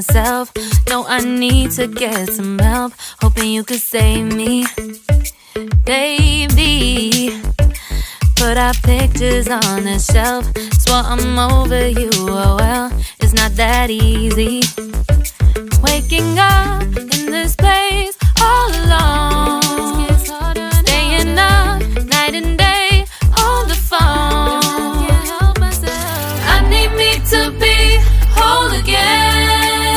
myself. No, I need to get some help. Hoping you could save me, baby. Put our pictures on the shelf. Swore I'm over you, oh well, it's not that easy. Waking up in this place all alone, staying up night and day on the phone. I need me to be whole again.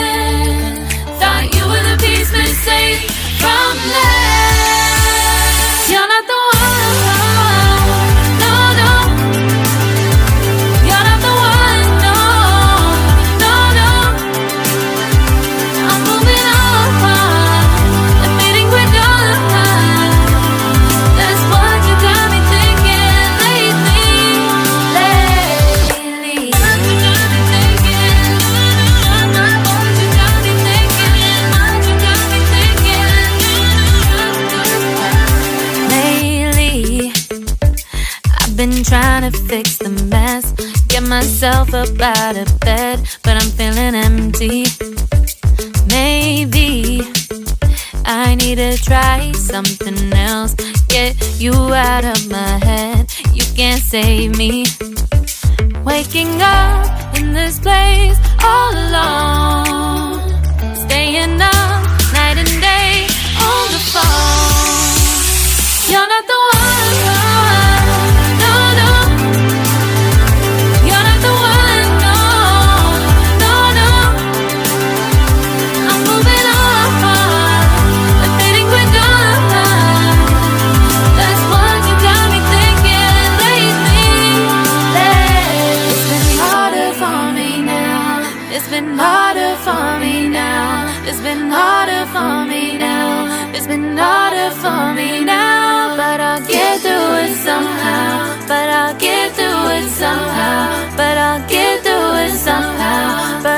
Thought you were the piece missing from that. You're not the one. Been trying to fix the mess, get myself up out of bed, but I'm feeling empty. Maybe I need to try something else. Get you out of my head, you can't save me. Waking up in this place all alone, staying up night and day on the phone. You're not the one. It's been harder for me now. It's been harder for me now. It's been harder for me now. But I'll get through it somehow. But I'll get through it somehow. But I'll get through it somehow. But